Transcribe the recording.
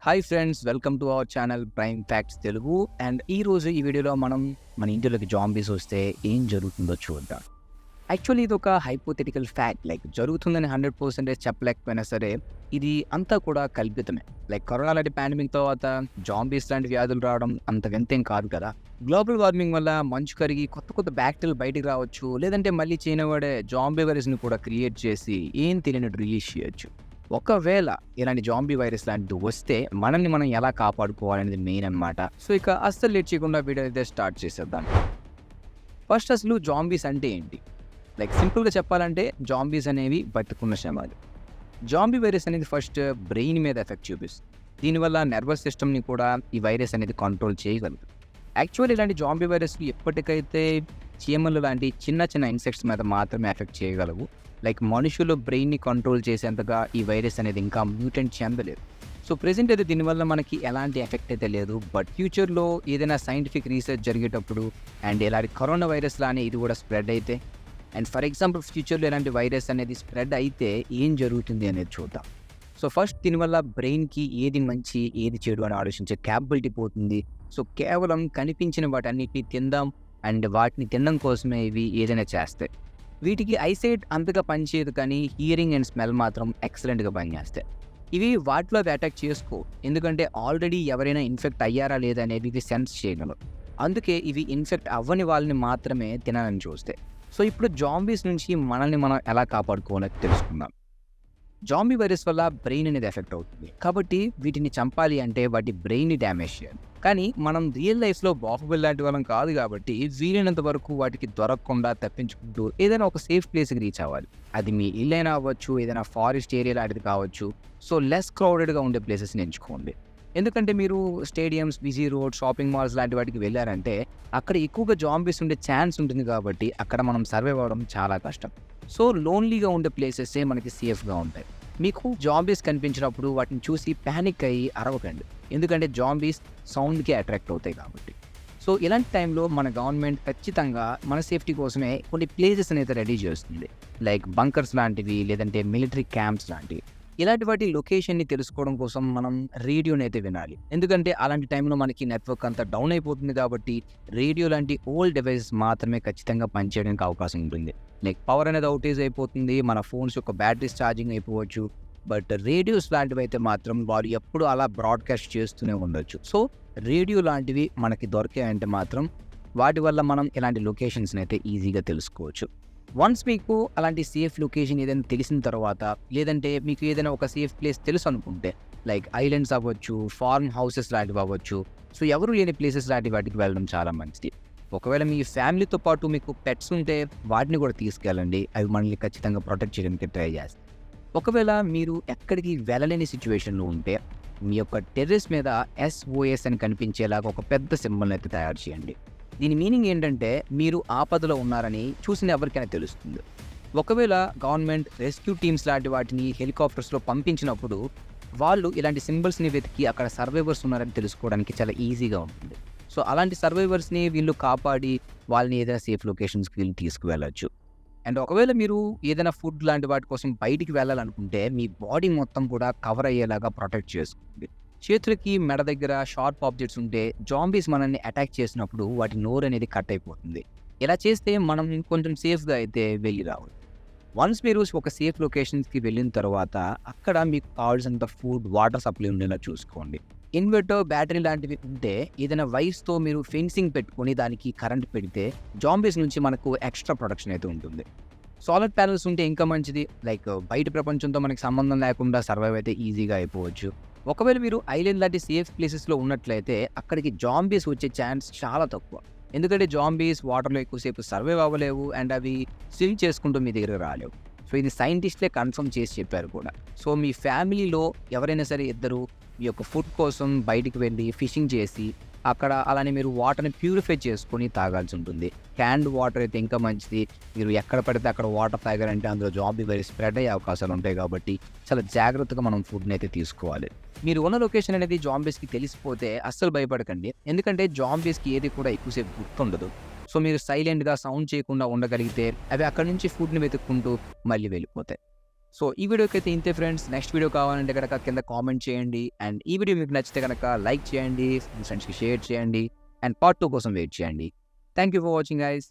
Hi friends, welcome to our channel prime facts Telugu. And ఈ రోజు ఈ వీడియోలో మనం మన ఇంటిలోకి జాంబీస్ వస్తే ఏం జరుగుతుందో చూద్దాం. యాక్చువల్లీ ఇది ఒక హైపోథెటికల్ ఫ్యాక్ట్. జరుగుతుందని 100% చెప్పలేకపోయినా సరే, ఇది అంతా కూడా కల్పితమే. కరోనా లాంటి పాండమిక్ తర్వాత జాంబీస్ లాంటి వ్యాధులు రావడం అంత వింతేం కాదు కదా. గ్లోబల్ వార్మింగ్ వల్ల మంచు కరిగి కొత్త కొత్త బ్యాక్టీరియాలు బయటికి రావచ్చు, లేదంటే మళ్ళీ చైనా వాడే జాంబీ వైరస్ని కూడా క్రియేట్ చేసి ఏం తెలియనట్టు రిలీజ్ చేయొచ్చు. ఒకవేళ ఇలాంటి జాంబీ వైరస్ లాంటిది వస్తే మనల్ని మనం ఎలా కాపాడుకోవాలనేది మెయిన్ అనమాట. సో ఇక అస్సలు లేట్ చేయకుండా వీడియో అయితే స్టార్ట్ చేసేద్దాం. ఫస్ట్ అసలు జాంబీస్ అంటే ఏంటి? సింపుల్గా చెప్పాలంటే జాంబీస్ అనేవి బతుకున్న శవాలు. జాంబీ వైరస్ అనేది ఫస్ట్ బ్రెయిన్ మీద ఎఫెక్ట్ చూపిస్తుంది. దీనివల్ల నర్వస్ సిస్టమ్ని కూడా ఈ వైరస్ అనేది కంట్రోల్ చేయగలదు. యాక్చువల్లీ ఇలాంటి జాంబీ వైరస్లు ఎప్పటికైతే చీమలు లాంటి చిన్న చిన్న ఇన్సెక్ట్స్ మీద మాత్రమే ఎఫెక్ట్ చేయగలవు. మనుషులు బ్రెయిన్ని కంట్రోల్ చేసేంతగా ఈ వైరస్ అనేది ఇంకా మ్యూటెంట్ చెందలేదు. సో ప్రెజెంట్ అయితే దీనివల్ల మనకి ఎలాంటి ఎఫెక్ట్ అయితే లేదు. బట్ ఫ్యూచర్లో ఏదైనా సైంటిఫిక్ రీసెర్చ్ జరిగేటప్పుడు అండ్ ఇలాంటి కరోనా వైరస్ లానే ఇది కూడా స్ప్రెడ్ అయితే, అండ్ ఫర్ ఎగ్జాంపుల్ ఫ్యూచర్లో ఇలాంటి వైరస్ అనేది స్ప్రెడ్ అయితే ఏం జరుగుతుంది అనేది చూద్దాం. సో ఫస్ట్ దీనివల్ల బ్రెయిన్కి ఏది మంచి ఏది చెడు అని ఆలోచించే క్యాపబిలిటీ పోతుంది. సో కేవలం కనిపించిన వాటన్నిటిని తిందాం అండ్ వాటిని తినడం కోసమే ఇవి ఏదైనా చేస్తాయి. వీటికి ఐసైట్ అంతగా పనిచేయదు, కానీ హియరింగ్ అండ్ స్మెల్ మాత్రం ఎక్సలెంట్గా పనిచేస్తాయి. ఇవి వాటిలో అవి అటాక్ చేసుకో, ఎందుకంటే ఆల్రెడీ ఎవరైనా ఇన్ఫెక్ట్ అయ్యారా లేదా అనేది ఇవి సెన్స్ చేయగలవు. అందుకే ఇవి ఇన్ఫెక్ట్ అవ్వని వాళ్ళని మాత్రమే తినాలని చూస్తాయి. సో ఇప్పుడు జాంబీస్ నుంచి మనల్ని మనం ఎలా కాపాడుకోవాలో తెలుసుకుందాం. జాంబీ వైరస్ వల్ల బ్రెయిన్ అనేది ఎఫెక్ట్ అవుతుంది, కాబట్టి వీటిని చంపాలి అంటే వాటి బ్రెయిన్ని డ్యామేజ్ చేయాలి. కానీ మనం రియల్ లైఫ్లో బాహుబలి లాంటి వాళ్ళం కాదు, కాబట్టి వీలైనంత వరకు వాటికి దొరకకుండా తప్పించుకుంటూ ఏదైనా ఒక సేఫ్ ప్లేస్కి రీచ్ అవ్వాలి. అది మీ ఇల్లైనా అవ్వచ్చు, ఏదైనా ఫారెస్ట్ ఏరియా లాంటిది కావచ్చు. సో లెస్ క్రౌడెడ్గా ఉండే ప్లేసెస్ని ఎంచుకోండి. ఎందుకంటే మీరు stadiums, busy road, shopping malls లాంటి వాటికి వెళ్ళారంటే అక్కడ ఎక్కువగా జాంబీస్ ఉండే ఛాన్స్ ఉంటుంది, కాబట్టి అక్కడ మనం సర్వైవ్ అవ్వడం చాలా కష్టం. సో లోన్లీగా ఉండే ప్లేసెసే మనకి సేఫ్గా ఉంటాయి. మీకు జాంబీస్ కనిపించినప్పుడు వాటిని చూసి ప్యానిక్ అయ్యి అరవకండి, ఎందుకంటే జాంబీస్ సౌండ్కి అట్రాక్ట్ అవుతాయి కాబట్టి. సో ఇలాంటి టైంలో మన గవర్నమెంట్ ఖచ్చితంగా మన సేఫ్టీ కోసమే కొన్ని ప్లేసెస్ అనేది రెడీ చేస్తుంది. బంకర్స్ లాంటివి, లేదంటే మిలిటరీ క్యాంప్స్ లాంటివి. ఇలాంటి వాటి లొకేషన్ని తెలుసుకోవడం కోసం మనం రేడియోని అయితే వినాలి, ఎందుకంటే అలాంటి టైంలో మనకి నెట్వర్క్ అంతా డౌన్ అయిపోతుంది. కాబట్టి రేడియో లాంటి ఓల్డ్ డివైసెస్ మాత్రమే ఖచ్చితంగా పనిచేయడానికి అవకాశం ఉంటుంది. పవర్ అనేది అవుటేజ్ అయిపోతుంది, మన ఫోన్స్ యొక్క బ్యాటరీస్ ఛార్జింగ్ అయిపోవచ్చు. బట్ రేడియోస్ లాంటివి అయితే మాత్రం వారు ఎప్పుడు అలా బ్రాడ్కాస్ట్ చేస్తూనే ఉండొచ్చు. సో రేడియో లాంటివి మనకి దొరికాయంటే మాత్రం వాటి వల్ల మనం ఇలాంటి లొకేషన్స్ని అయితే ఈజీగా తెలుసుకోవచ్చు. వన్స్ మీకు అలాంటి సేఫ్ లొకేషన్ ఏదైనా తెలిసిన తర్వాత, లేదంటే మీకు ఏదైనా ఒక సేఫ్ ప్లేస్ తెలుసు అనుకుంటే, ఐలాండ్స్ అవ్వచ్చు, ఫార్మ్ హౌసెస్ లాంటివి అవ్వచ్చు. సో ఎవరు లేని ప్లేసెస్ లాంటి వాటికి వెళ్ళడం చాలా మంచిది. ఒకవేళ మీ ఫ్యామిలీతో పాటు మీకు పెట్స్ ఉంటే వాటిని కూడా తీసుకెళ్ళండి, అవి మనల్ని ఖచ్చితంగా ప్రొటెక్ట్ చేయడానికి ట్రై చేస్తాయి. ఒకవేళ మీరు ఎక్కడికి వెళ్ళలేని సిచ్యువేషన్లో ఉంటే మీ యొక్క టెర్రస్ మీద SOS అని కనిపించేలాగా ఒక పెద్ద సింబల్ని అయితే తయారు చేయండి. దీని మీనింగ్ ఏంటంటే మీరు ఆపదలో ఉన్నారని చూసిన ఎవరికైనా తెలుస్తుంది. ఒకవేళ గవర్నమెంట్ రెస్క్యూ టీమ్స్ లాంటి వాటిని హెలికాప్టర్స్లో పంపించినప్పుడు వాళ్ళు ఇలాంటి సింబల్స్ని వెతికి అక్కడ సర్వైవర్స్ ఉన్నారని తెలుసుకోవడానికి చాలా ఈజీగా ఉంటుంది. సో అలాంటి సర్వైవర్స్ని వీళ్ళు కాపాడి వాళ్ళని ఏదైనా సేఫ్ లొకేషన్స్కి వీళ్ళు తీసుకువెళ్ళచ్చు. అండ్ ఒకవేళ మీరు ఏదైనా ఫుడ్ లాంటి వాటి కోసం బయటికి వెళ్ళాలనుకుంటే మీ బాడీ మొత్తం కూడా కవర్ అయ్యేలాగా ప్రొటెక్ట్ చేసుకోండి. చేతులకి మెడ దగ్గర షార్ప్ ఆబ్జెక్ట్స్ ఉంటే జాంబీస్ మనల్ని అటాక్ చేసినప్పుడు వాటి నోరు అనేది కట్ అయిపోతుంది. ఇలా చేస్తే మనం కొంచెం సేఫ్గా అయితే వెళ్ళి రావాలి. వన్స్ మీరు ఒక సేఫ్ లొకేషన్స్కి వెళ్ళిన తర్వాత అక్కడ మీకు కావాల్సినంత ఫుడ్, వాటర్ సప్లై ఉండేలా చూసుకోండి. ఇన్వర్టర్, బ్యాటరీ లాంటివి ఉంటే ఏదైనా వైర్స్తో మీరు ఫెన్సింగ్ పెట్టుకొని దానికి కరెంట్ పెడితే జాంబీస్ నుంచి మనకు ఎక్స్ట్రా ప్రొటెక్షన్ అయితే ఉంటుంది. సోలార్ ప్యానల్స్ ఉంటే ఇంకా మంచిది. బయట ప్రపంచంతో మనకి సంబంధం లేకుండా సర్వైవ్ అయితే ఈజీగా అయిపోవచ్చు. ఒకవేళ మీరు ఐలాండ్ లాంటి సేఫ్ ప్లేసెస్లో ఉన్నట్లయితే అక్కడికి జాంబీస్ వచ్చే ఛాన్స్ చాలా తక్కువ, ఎందుకంటే జాంబీస్ వాటర్లో ఎక్కువసేపు సర్వైవ్ అవ్వలేవు అండ్ అవి స్విమ్ చేసుకుంటూ మీ దగ్గర రాలేవు. సో ఇది సైంటిస్ట్లే కన్ఫర్మ్ చేసి చెప్పారు కూడా. సో మీ ఫ్యామిలీలో ఎవరైనా సరే ఇద్దరు మీ యొక్క ఫుడ్ కోసం బయటికి వెళ్ళి ఫిషింగ్ చేసి అక్కడ అలానే మీరు వాటర్ని ప్యూరిఫై చేసుకొని తాగాల్సి ఉంటుంది. క్యాన్డ్ వాటర్ అయితే ఇంకా మంచిది. మీరు ఎక్కడ పడితే అక్కడ వాటర్ తాగారంటే అందులో జాంబీ వైరస్ స్ప్రెడ్ అయ్యే అవకాశాలు ఉంటాయి, కాబట్టి చాలా జాగ్రత్తగా మనం ఫుడ్ని అయితే తీసుకోవాలి. మీరు ఉన్న లొకేషన్ అనేది జాంబీస్కి తెలిసిపోతే అస్సలు భయపడకండి, ఎందుకంటే జాంబీస్కి ఏది కూడా ఎక్కువసేపు గుర్తుండదు. సో మీరు సైలెంట్గా సౌండ్ చేయకుండా ఉండగలిగితే అవి అక్కడి నుంచి ఫుడ్ని వెతుక్కుంటూ మళ్ళీ వెళ్ళిపోతాయి. సో ఈ వీడియోకి అయితే ఇంతే ఫ్రెండ్స్. నెక్స్ట్ వీడియో కావాలంటే గనక కింద కామెంట్ చేయండి. అండ్ ఈ వీడియో మీకు నచ్చితే గనక లైక్ చేయండి, మీ ఫ్రెండ్స్‌కి షేర్ చేయండి. అండ్ పార్ట్ 2 కోసం వెయిట్ చేయండి. Thank you for watching guys.